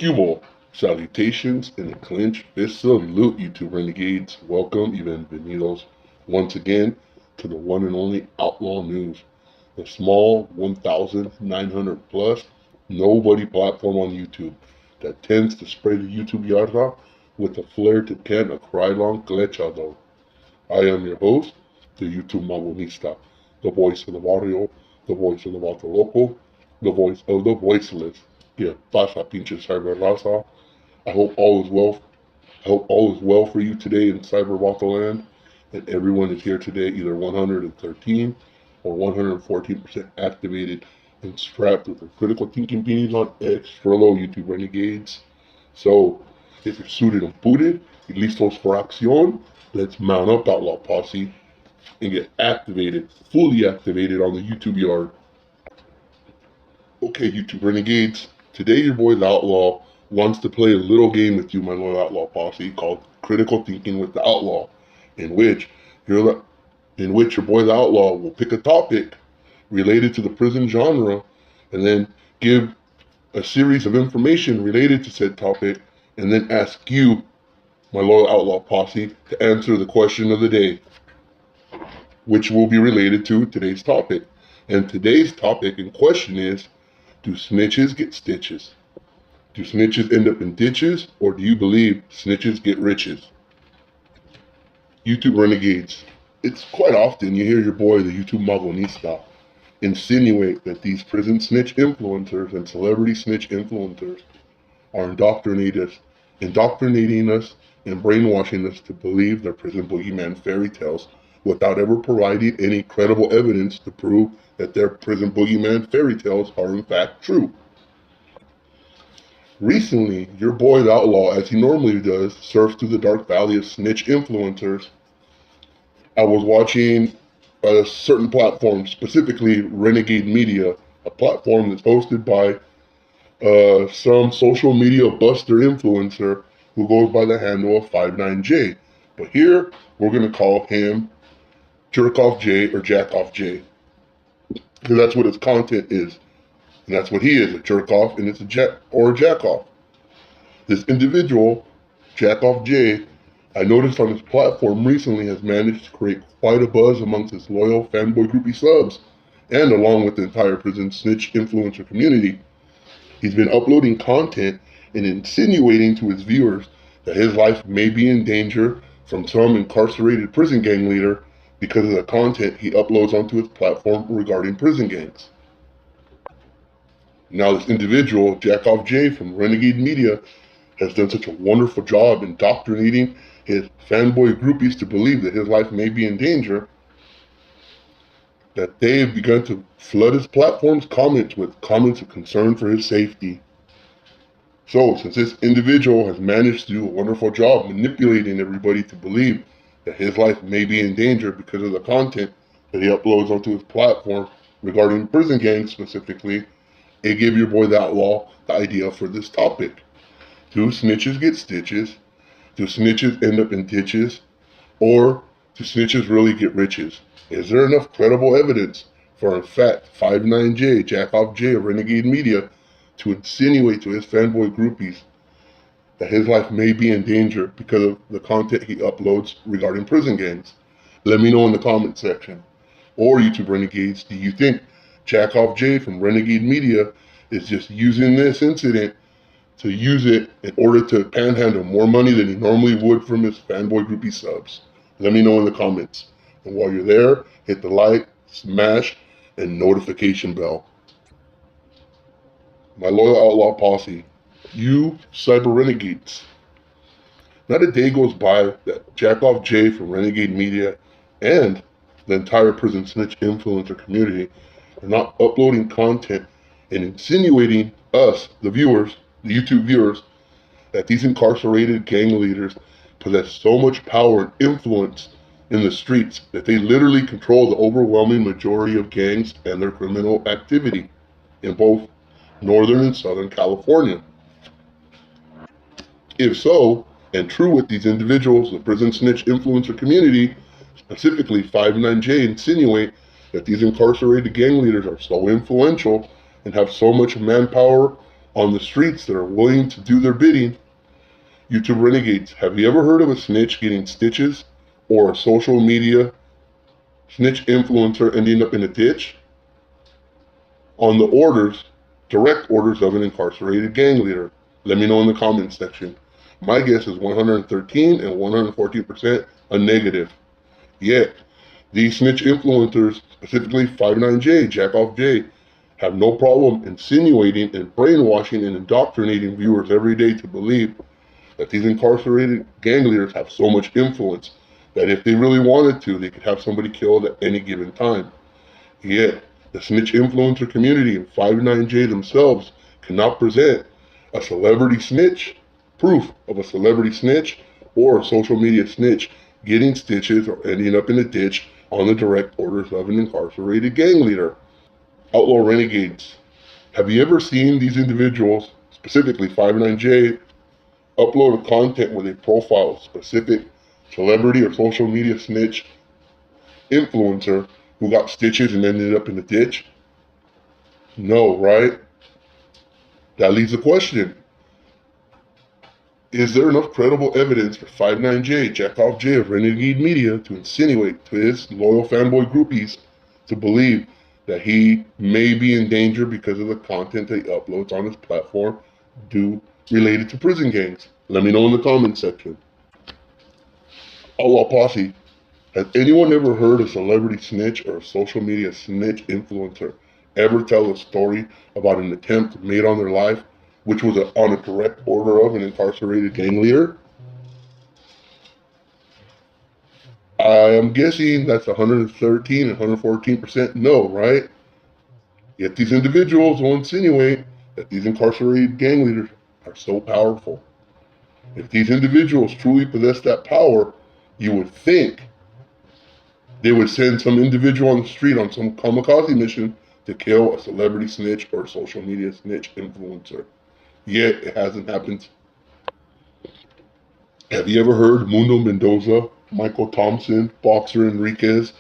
Cubo, salutations and a clenched fist salute, YouTube renegades. Welcome, y bienvenidos, once again to the one and only Outlaw News, the small 1,900 plus nobody platform on YouTube that tends to spray the YouTube yarda with a flair to can a cry long glechado. I am your host, the YouTube Magonista, the voice of the barrio, the voice of the vato loco, the voice of the voiceless. Yeah, pasa pinche cyber raza. I hope all is well. I hope all is well for you today in cyber vato land, and everyone is here today either 113 or 114% activated and strapped with their critical thinking beanies on extra low, YouTube renegades. So, if you're suited and booted, listos for acción, let's mount up Outlaw Posse and get activated, fully activated on the YouTube yard. Okay, YouTube renegades, today your boy the Outlaw wants to play a little game with you, my loyal Outlaw Posse, called Critical Thinking with the Outlaw, in which your boy the Outlaw will pick a topic related to the prison genre and then give a series of information related to said topic and then ask you, my loyal Outlaw Posse, to answer the question of the day, which will be related to today's topic. And today's topic in question is, do snitches get stitches? Do snitches end up in ditches, or do you believe snitches get riches? YouTube renegades, it's quite often you hear your boy, the YouTube Magonista, insinuate that these prison snitch influencers and celebrity snitch influencers are indoctrinating us and brainwashing us to believe their prison boogeyman fairy tales without ever providing any credible evidence to prove that their prison boogeyman fairy tales are in fact true. Recently, your boy the Outlaw, as he normally does, surfs through the dark valley of snitch influencers. I was watching a certain platform, specifically Renegade Media, a platform that's hosted by some social media buster influencer who goes by the handle of 59J. But here, we're going to call him Jerkoff J or Jackoff J, because that's what his content is. And that's what he is, a jerk-off, and it's a jack or a jack-off. This individual, Jackoff J, I noticed on his platform recently has managed to create quite a buzz amongst his loyal fanboy groupie subs, and along with the entire prison snitch influencer community. He's been uploading content and insinuating to his viewers that his life may be in danger from some incarcerated prison gang leader because of the content he uploads onto his platform regarding prison gangs. Now, this individual, Jackoff J from Renegade Media, has done such a wonderful job indoctrinating his fanboy groupies to believe that his life may be in danger that they've begun to flood his platform's comments with comments of concern for his safety. So, since this individual has managed to do a wonderful job manipulating everybody to believe that his life may be in danger because of the content that he uploads onto his platform regarding prison gangs specifically, it gave your boy the Outlaw the idea for this topic. Do snitches get stitches? Do snitches end up in ditches? Or do snitches really get riches? Is there enough credible evidence for, in fact, 59J, Jackoff J of Renegade Media, to insinuate to his fanboy groupies that his life may be in danger because of the content he uploads regarding prison gangs? Let me know in the comment section. Or YouTube renegades, do you think Jackoff J from Renegade Media is just using this incident to use it in order to panhandle more money than he normally would from his fanboy groupie subs? Let me know in the comments. And while you're there, hit the like, smash, and notification bell. My loyal Outlaw Posse, you cyber renegades. Not a day goes by that Jackoff J from Renegade Media and the entire prison snitch influencer community are not uploading content and insinuating us, the viewers, the YouTube viewers, that these incarcerated gang leaders possess so much power and influence in the streets that they literally control the overwhelming majority of gangs and their criminal activity in both Northern and Southern California. If so, and true with these individuals, the prison snitch influencer community, specifically 59J, insinuate that these incarcerated gang leaders are so influential and have so much manpower on the streets that are willing to do their bidding. YouTube renegades, have you ever heard of a snitch getting stitches or a social media snitch influencer ending up in a ditch? On the orders, direct orders of an incarcerated gang leader? Let me know in the comments section. My guess is 113 and 114% a negative. Yet, these snitch influencers, specifically 59J, Jackoff J, have no problem insinuating and brainwashing and indoctrinating viewers every day to believe that these incarcerated gang leaders have so much influence that if they really wanted to, they could have somebody killed at any given time. Yet, the snitch influencer community and 59J themselves cannot present a celebrity snitch, proof of a celebrity snitch or a social media snitch getting stitches or ending up in a ditch on the direct orders of an incarcerated gang leader. Outlaw renegades, have you ever seen these individuals, specifically 59J, upload a content where they profile a specific celebrity or social media snitch influencer who got stitches and ended up in the ditch? No, right? That leaves the question. Is there enough credible evidence for 59J, Jackoff J of Renegade Media, to insinuate to his loyal fanboy groupies to believe that he may be in danger because of the content that he uploads on his platform related to prison gangs? Let me know in the comments section. Outlaw Posse, has anyone ever heard a celebrity snitch or a social media snitch influencer ever tell a story about an attempt made on their life, which was on a direct order of an incarcerated gang leader? I am guessing that's 113 and 114% no, right? Yet these individuals will insinuate that these incarcerated gang leaders are so powerful. If these individuals truly possess that power, you would think they would send some individual on the street on some kamikaze mission to kill a celebrity snitch or a social media snitch influencer. Yet it hasn't happened. Have you ever heard Mundo Mendoza, Michael Thompson, Boxer Enriquez,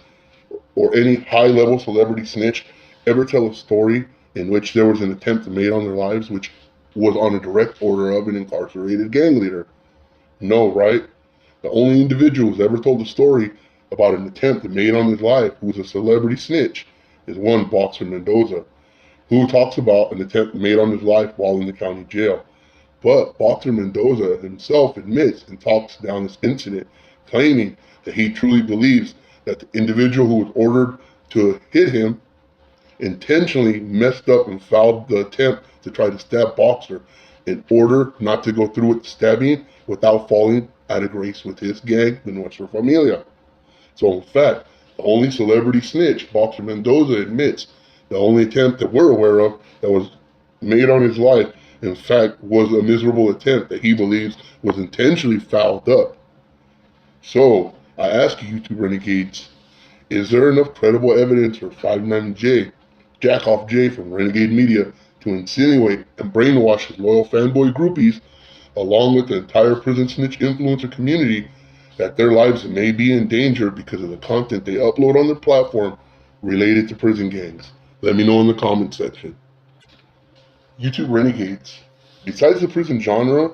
or any high-level celebrity snitch ever tell a story in which there was an attempt made on their lives which was on a direct order of an incarcerated gang leader? No, right? The only individual who's ever told a story about an attempt made on his life who was a celebrity snitch is one Boxer Mendoza, who talks about an attempt made on his life while in the county jail. But Boxer Mendoza himself admits and talks down this incident, claiming that he truly believes that the individual who was ordered to hit him intentionally messed up and fouled the attempt to try to stab Boxer in order not to go through with the stabbing without falling out of grace with his gang, the Nuestra Familia. So in fact, the only celebrity snitch, Boxer Mendoza admits, the only attempt that we're aware of that was made on his life, in fact, was a miserable attempt that he believes was intentionally fouled up. So, I ask you, YouTube renegades, is there enough credible evidence for 59J, Jackoff J from Renegade Media, to insinuate and brainwash his loyal fanboy groupies, along with the entire prison snitch influencer community, that their lives may be in danger because of the content they upload on their platform related to prison gangs? Let me know in the comment section. YouTube renegades, besides the prison genre,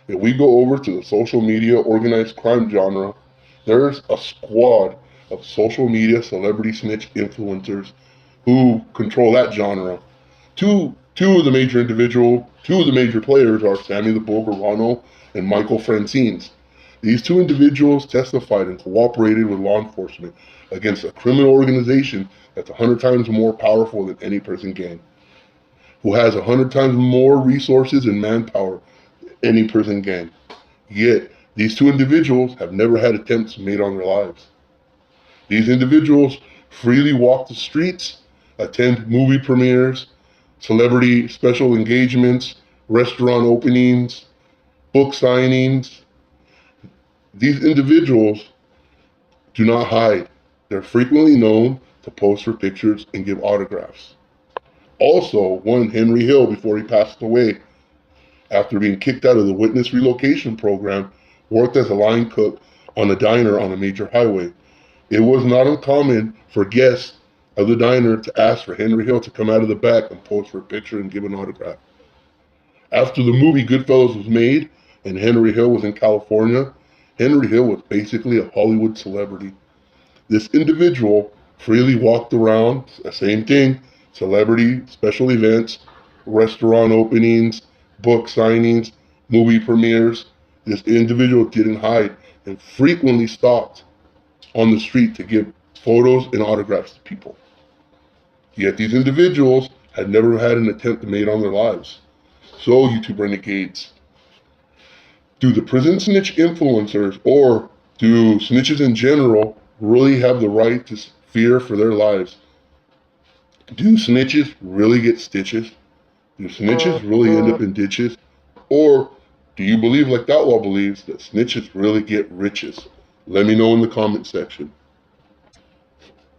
if we go over to the social media organized crime genre, there's a squad of social media celebrity snitch influencers who control that genre. Two of the major players are Sammy the Bull Garano and Michael Francines. These two individuals testified and cooperated with law enforcement against a criminal organization that's 100 times more powerful than any prison gang, who has 100 times more resources and manpower than any prison gang. Yet, these two individuals have never had attempts made on their lives. These individuals freely walk the streets, attend movie premieres, celebrity special engagements, restaurant openings, book signings. These individuals do not hide. They're frequently known to pose for pictures and give autographs. Also, one Henry Hill, before he passed away, after being kicked out of the witness relocation program, worked as a line cook on a diner on a major highway. It was not uncommon for guests of the diner to ask for Henry Hill to come out of the back and pose for a picture and give an autograph. After the movie Goodfellas was made and Henry Hill was in California, Henry Hill was basically a Hollywood celebrity. This individual freely walked around, same thing, celebrity, special events, restaurant openings, book signings, movie premieres. This individual didn't hide and frequently stopped on the street to give photos and autographs to people. Yet these individuals had never had an attempt made on their lives. So, YouTube renegades, do the prison snitch influencers or do snitches in general really have the right to fear for their lives? Do snitches really get stitches? Do snitches really end up in ditches? Or do you believe, like that law believes, that snitches really get riches? Let me know in the comment section.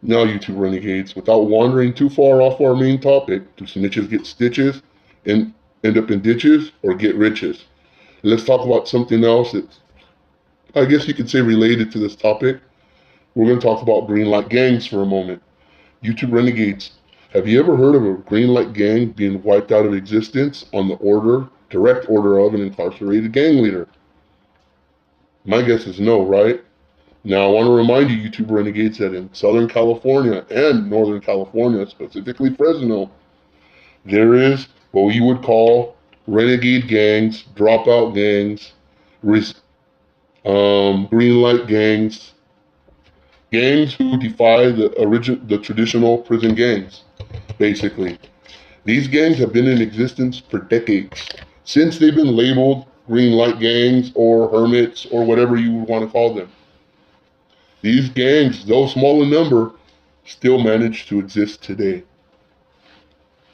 Now, YouTube renegades, without wandering too far off our main topic, do snitches get stitches and end up in ditches or get riches? Let's talk about something else that's, I guess you could say, related to this topic. We're going to talk about green light gangs for a moment. YouTube renegades, have you ever heard of a green light gang being wiped out of existence on the direct order of an incarcerated gang leader? My guess is no, right? Now, I want to remind you, YouTube renegades, that in Southern California and Northern California, specifically Fresno, there is what we would call renegade gangs, dropout gangs, green light gangs, gangs who defy the traditional prison gangs. Basically, these gangs have been in existence for decades, since they've been labeled green light gangs or hermits or whatever you would want to call them. These gangs, though small in number, still manage to exist today.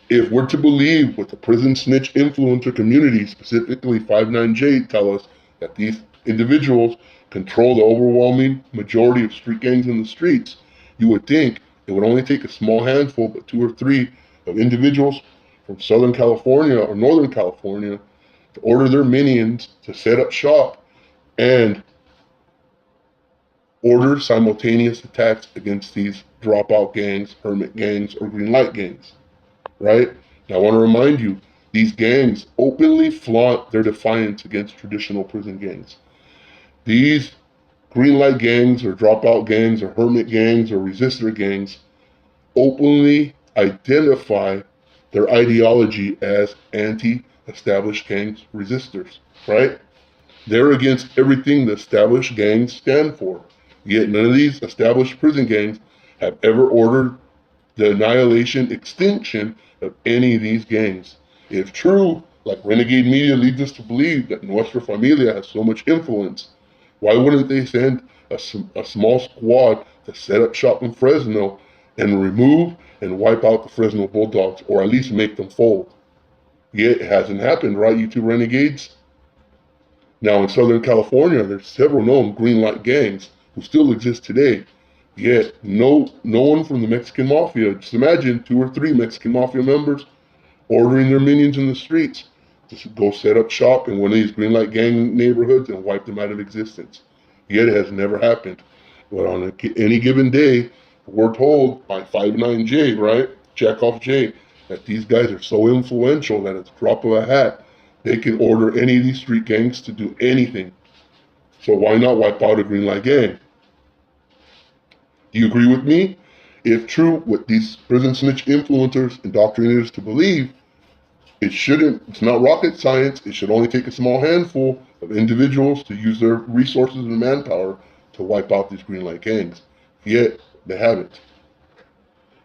If we're to believe what the prison snitch influencer community, specifically 59J, tell us, that these individuals control the overwhelming majority of street gangs in the streets, you would think it would only take a small handful, but two or three, of individuals from Southern California or Northern California to order their minions to set up shop and order simultaneous attacks against these dropout gangs, hermit gangs, or green light gangs. Right? Now, I want to remind you, these gangs openly flaunt their defiance against traditional prison gangs. These green light gangs or dropout gangs or hermit gangs or resistor gangs openly identify their ideology as anti-established gangs resistors, right? They're against everything the established gangs stand for. Yet none of these established prison gangs have ever ordered the annihilation, extinction of any of these gangs. If true, like renegade media leads us to believe, that Nuestra Familia has so much influence, why wouldn't they send a small squad to set up shop in Fresno and remove and wipe out the Fresno Bulldogs, or at least make them fold? Yet it hasn't happened, right, you two renegades? Now, in Southern California, there's several known green light gangs who still exist today. Yet, no one from the Mexican Mafia. Just imagine 2 or 3 Mexican Mafia members ordering their minions in the streets to go set up shop in one of these green light gang neighborhoods and wipe them out of existence. Yet it has never happened. But on any given day, we're told by 59J, right? Checkoff J, that these guys are so influential that it's a drop of a hat. They can order any of these street gangs to do anything. So why not wipe out a green light gang? Do you agree with me? If true, what these prison snitch influencers indoctrinate us to believe, it's not rocket science. It should only take a small handful of individuals to use their resources and manpower to wipe out these green light gangs. Yet, they haven't.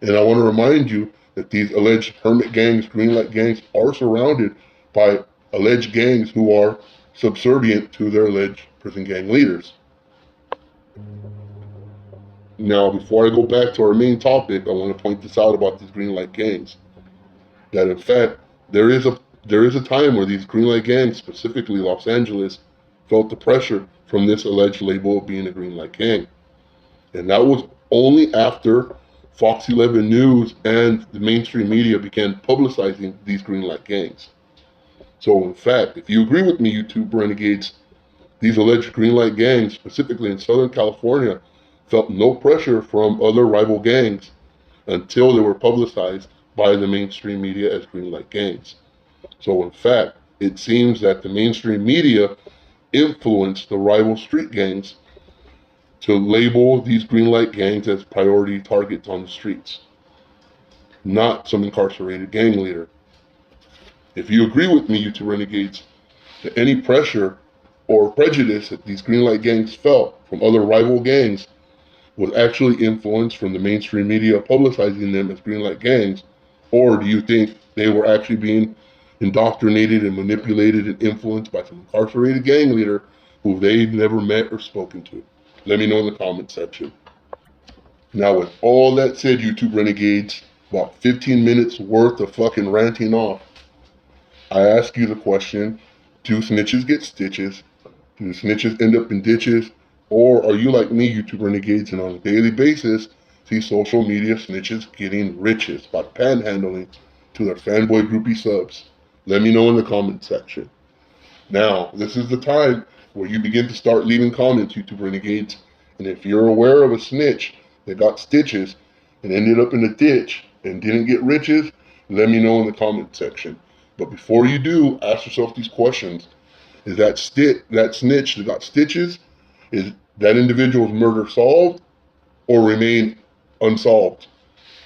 And I want to remind you that these alleged hermit gangs, green light gangs, are surrounded by alleged gangs who are subservient to their alleged prison gang leaders. Now, before I go back to our main topic, I want to point this out about these green light gangs. That in fact, there is a time where these green light gangs, specifically Los Angeles, felt the pressure from this alleged label of being a green light gang. And that was only after Fox 11 News and the mainstream media began publicizing these green light gangs. So in fact, if you agree with me, YouTube renegades, these alleged green light gangs, specifically in Southern California, felt no pressure from other rival gangs until they were publicized by the mainstream media as green light gangs. So in fact, It seems that the mainstream media influenced the rival street gangs to label these green light gangs as priority targets on the streets, not some incarcerated gang leader. If you agree with me, you two renegades, that any pressure or prejudice that these green light gangs felt from other rival gangs was actually influenced from the mainstream media publicizing them as green light gangs, or do you think they were actually being indoctrinated and manipulated and influenced by some incarcerated gang leader who they've never met or spoken to? Let me know in the comment section. Now, with all that said, YouTube renegades, about 15 minutes worth of fucking ranting off, I ask you the question, do snitches get stitches? Do snitches end up in ditches? Or are you like me, YouTube renegades, and on a daily basis see social media snitches getting riches by panhandling to their fanboy groupie subs? Let me know in the comment section. Now, this is the time where you begin to start leaving comments, YouTube renegades. And if you're aware of a snitch that got stitches and ended up in a ditch and didn't get riches, let me know in the comment section. But before you do, ask yourself these questions. Is that snitch that got stitches, is that individual's murder solved or remain unsolved?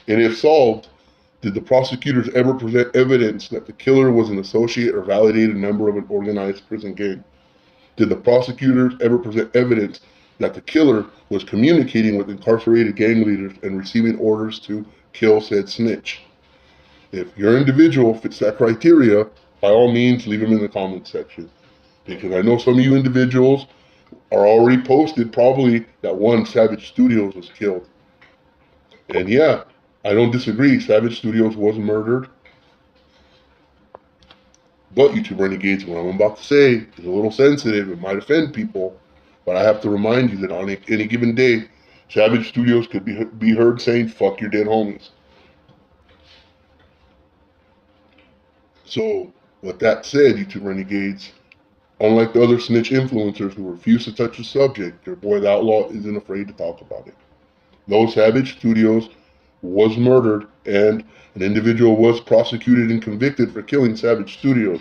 And if solved, did the prosecutors ever present evidence that the killer was an associate or validated member of an organized prison gang? Did the prosecutors ever present evidence that the killer was communicating with incarcerated gang leaders and receiving orders to kill said snitch? If your individual fits that criteria, by all means, leave them in the comment section. Because I know some of you individuals are already posted probably that one Savage Studios was killed. And yeah, I don't disagree. Savage Studios was murdered. But YouTube renegades, what I'm about to say is a little sensitive. It might offend people. But I have to remind you that on any given day, Savage Studios could be heard saying, fuck your dead homies. So, with that said, YouTube renegades, unlike the other snitch influencers who refuse to touch the subject, your boy the Outlaw isn't afraid to talk about it. Though Savage Studios was murdered and an individual was prosecuted and convicted for killing Savage Studios,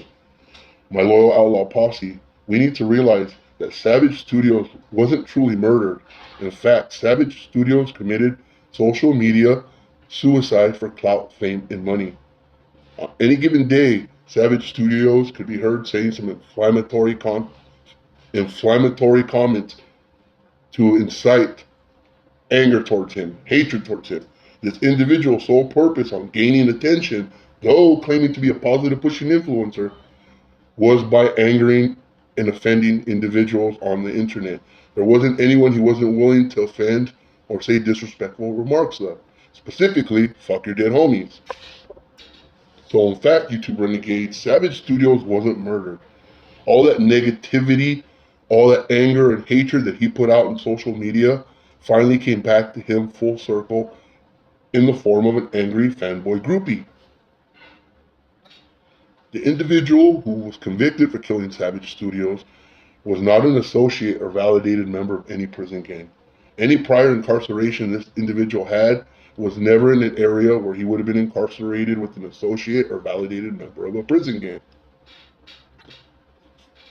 my loyal Outlaw posse, we need to realize that Savage Studios wasn't truly murdered. In fact, Savage Studios committed social media suicide for clout, fame, and money. On any given day, Savage Studios could be heard saying some inflammatory comments to incite anger towards him, hatred towards him. This individual's sole purpose on gaining attention, though claiming to be a positive pushing influencer, was by angering and offending individuals on the internet. There wasn't anyone he wasn't willing to offend or say disrespectful remarks of. Specifically, fuck your dead homies. So in fact, YouTube renegades, Savage Studios wasn't murdered. All that negativity, all that anger and hatred that he put out in social media finally came back to him full circle in the form of an angry fanboy groupie. The individual who was convicted for killing Savage Studios was not an associate or validated member of any prison gang. Any prior incarceration this individual had was never in an area where he would have been incarcerated with an associate or validated member of a prison gang.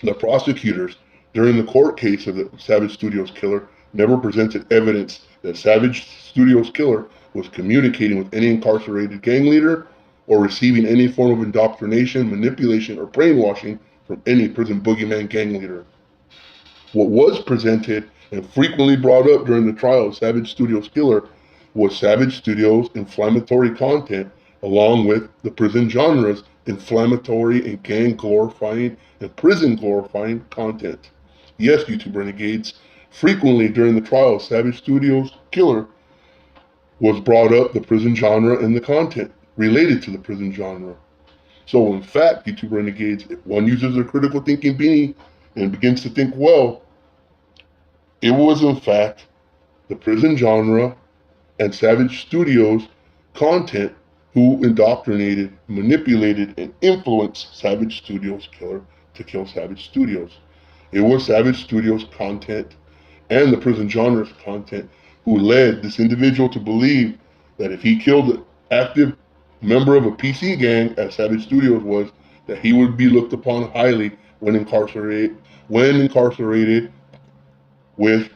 The prosecutors, during the court case of the Savage Studios killer, never presented evidence that Savage Studios killer was communicating with any incarcerated gang leader or receiving any form of indoctrination, manipulation, or brainwashing from any prison boogeyman gang leader. What was presented and frequently brought up during the trial of Savage Studios killer was Savage Studios' inflammatory content, along with the prison genre's inflammatory and gang glorifying and prison glorifying content. Yes, YouTube renegades, frequently during the trial of Savage Studios killer was brought up the prison genre and the content related to the prison genre. So in fact, YouTube renegades, if one uses their critical thinking beanie and begins to think well, it was in fact the prison genre and Savage Studios content who indoctrinated, manipulated, and influenced Savage Studios killer to kill Savage Studios. It was Savage Studios content and the prison genre's content who led this individual to believe that if he killed an active member of a PC gang, as Savage Studios was, that he would be looked upon highly when incarcerated with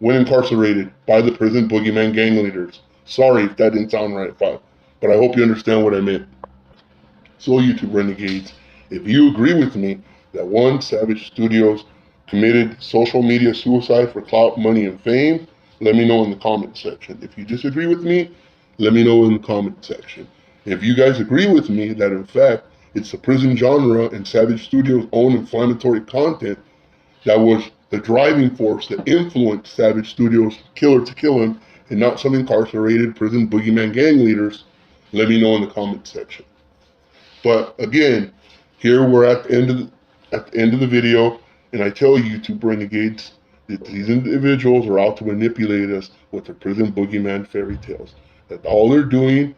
when incarcerated by the prison boogeyman gang leaders. Sorry if that didn't sound right, but I hope you understand what I meant. So, YouTube renegades, if you agree with me that one, Savage Studios committed social media suicide for clout, money, and fame, let me know in the comment section. If you disagree with me, let me know in the comment section. If you guys agree with me that in fact it's the prison genre and Savage Studios' own inflammatory content that was the driving force that influenced Savage Studios' killer to kill him and not some incarcerated prison boogeyman gang leaders, let me know in the comment section. But again, here we're at the end of the video, and I tell you, YouTube renegades, that these individuals are out to manipulate us with their prison boogeyman fairy tales. That all they're doing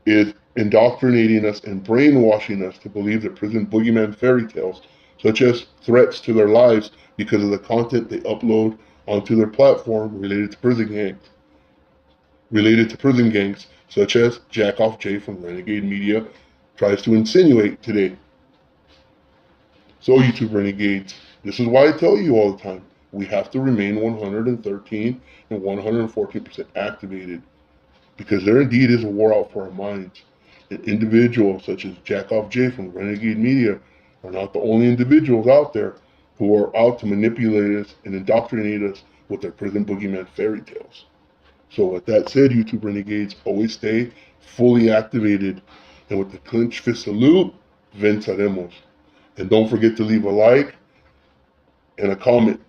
is indoctrinating us and brainwashing us to believe that prison boogeyman fairy tales, such as threats to their lives because of the content they upload onto their platform related to prison gangs, such as Jackoff J from Renegade Media tries to insinuate today. So, YouTube renegades, this is why I tell you all the time, we have to remain 113 and 114% activated, because there indeed is a war out for our minds. And individuals such as Jackoff J from Renegade Media are not the only individuals out there who are out to manipulate us and indoctrinate us with their prison boogeyman fairy tales. So with that said, YouTube renegades, always stay fully activated. And with the clenched fist salute, venceremos. And don't forget to leave a like and a comment.